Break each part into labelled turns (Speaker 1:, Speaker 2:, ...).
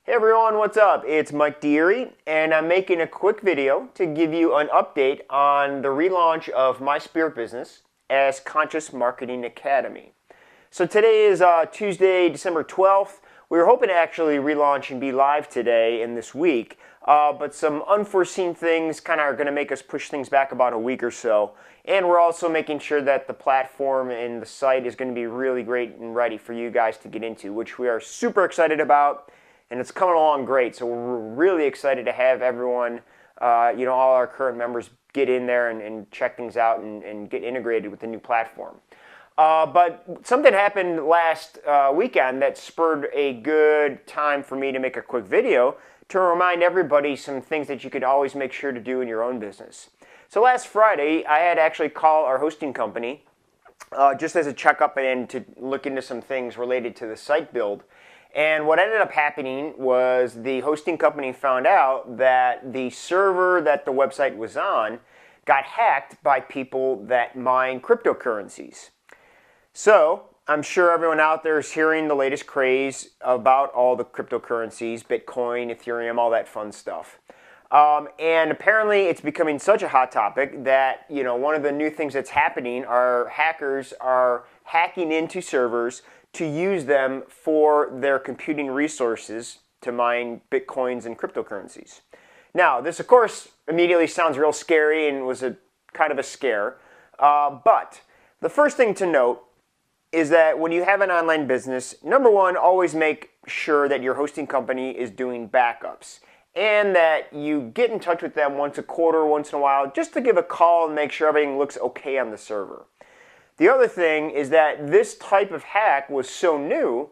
Speaker 1: Hey everyone, what's up? It's Mike Deary, and I'm making a quick video to give you an update on the relaunch of my spirit business as Conscious Marketing Academy. So today is Tuesday, December 12th. We were hoping to actually relaunch and be live today and this week, but some unforeseen things kind of are going to make us push things back about a week or so. And we're also making sure that the platform and the site is going to be really great and ready for you guys to get into, which we are super excited about. And it's coming along great, so we're really excited to have everyone, all our current members get in there and check things out and get integrated with the new platform. But something happened last weekend that spurred a good time for me to make a quick video to remind everybody some things that you could always make sure to do in your own business. So last Friday, I had actually called our hosting company just as a checkup and to look into some things related to the site build. And what ended up happening was the hosting company found out that the server that the website was on got hacked by people that mine cryptocurrencies. So I'm sure everyone out there is hearing the latest craze about all the cryptocurrencies, Bitcoin, Ethereum, all that fun stuff. And apparently it's becoming such a hot topic that, one of the new things that's happening are hackers are hacking into servers to use them for their computing resources to mine Bitcoins and cryptocurrencies. Now, this of course immediately sounds real scary and was a kind of a scare, but the first thing to note is that when you have an online business, number one, always make sure that your hosting company is doing backups and that you get in touch with them once a quarter, once in a while, just to give a call and make sure everything looks okay on the server. The other thing is that this type of hack was so new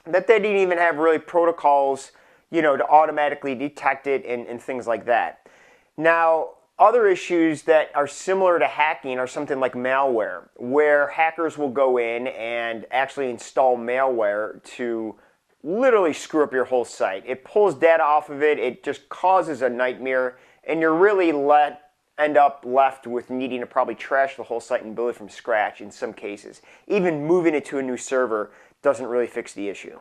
Speaker 1: that they didn't even have really protocols, to automatically detect it and things like that. Now, other issues that are similar to hacking are something like malware, where hackers will go in and actually install malware to literally screw up your whole site. It pulls data off of it, it just causes a nightmare, and you're really end up left with needing to probably trash the whole site and build it from scratch in some cases. Even moving it to a new server doesn't really fix the issue.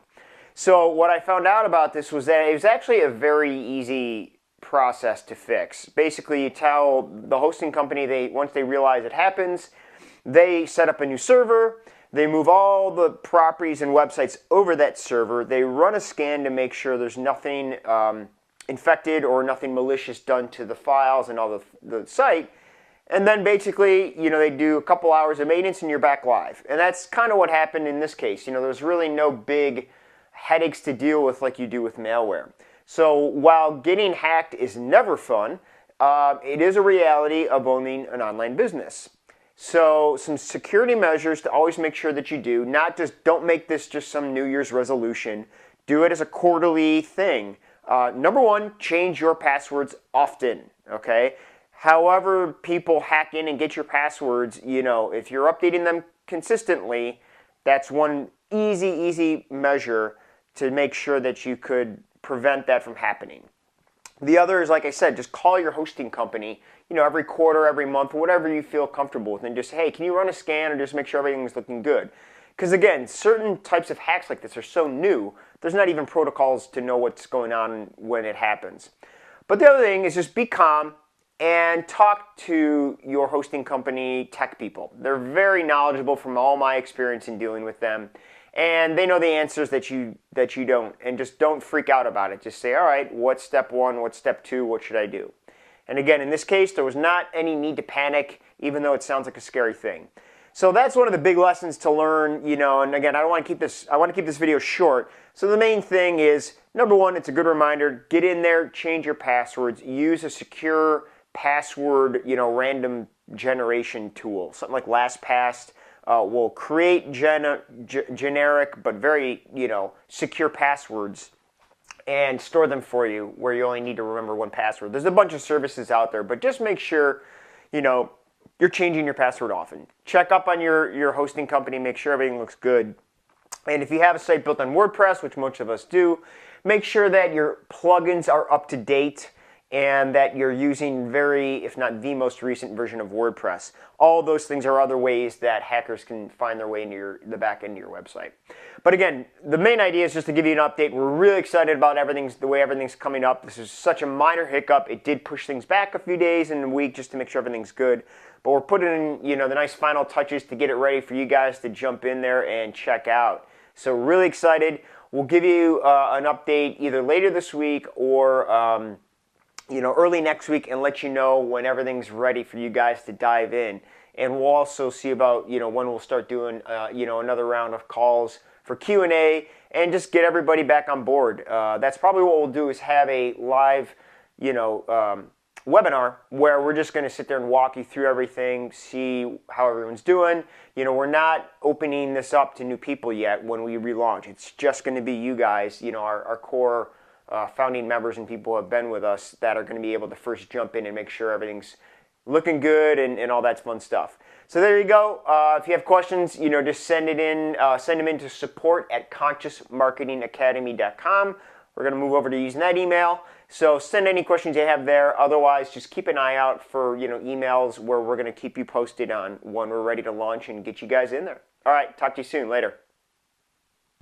Speaker 1: So what I found out about this was that it was actually a very easy process to fix. Basically, you tell the hosting company, once they realize it happens, they set up a new server, they move all the properties and websites over that server, they run a scan to make sure there's nothing infected or nothing malicious done to the files and all the site, and then basically they do a couple hours of maintenance and you're back live. And that's kind of what happened in this case. There's really no big headaches to deal with like you do with malware. So while getting hacked is never fun, it is a reality of owning an online business. So some security measures to always make sure that you do, don't make this just some New Year's resolution, do it as a quarterly thing. Number one, change your passwords often, okay? However people hack in and get your passwords, if you're updating them consistently, that's one easy measure to make sure that you could prevent that from happening. The other is, like I said, just call your hosting company, every quarter, every month, whatever you feel comfortable with, and just, hey, can you run a scan or just make sure everything's looking good? Because again, certain types of hacks like this are so new, there's not even protocols to know what's going on when it happens. But the other thing is just be calm and talk to your hosting company tech people. They're very knowledgeable from all my experience in dealing with them. And they know the answers that you don't. And just don't freak out about it. Just say, all right, what's step one? What's step two? What should I do? And again, in this case, there was not any need to panic, even though it sounds like a scary thing. So that's one of the big lessons to learn, and again, I want to keep this video short. So the main thing is, number one, it's a good reminder, get in there, change your passwords, use a secure password, random generation tool. Something like LastPass will create generic but very, secure passwords and store them for you where you only need to remember one password. There's a bunch of services out there, but just make sure, you're changing your password often. Check up on your hosting company, make sure everything looks good. And if you have a site built on WordPress, which most of us do, make sure that your plugins are up to date. and that you're using if not the most recent version of WordPress. All those things are other ways that hackers can find their way into the back end of your website. But again, the main idea is just to give you an update. We're really excited about the way everything's coming up. This is such a minor hiccup. It did push things back a few days and a week just to make sure everything's good. But we're putting in, the nice final touches to get it ready for you guys to jump in there and check out. So really excited. We'll give you an update either later this week or early next week and let you know when everything's ready for you guys to dive in. And we'll also see about when we'll start doing another round of calls for Q&A and just get everybody back on board. That's probably what we'll do, is have a live webinar where we're just going to sit there and walk you through everything, see how everyone's doing. We're not opening this up to new people yet when we relaunch. It's just going to be you guys, our core founding members and people who have been with us that are going to be able to first jump in and make sure everything's looking good and all that fun stuff. So there you go. If you have questions, just send them in to support@consciousmarketingacademy.com. We're going to move over to using that email. So send any questions you have there. Otherwise, just keep an eye out for emails where we're going to keep you posted on when we're ready to launch and get you guys in there. All right, talk to you soon. Later.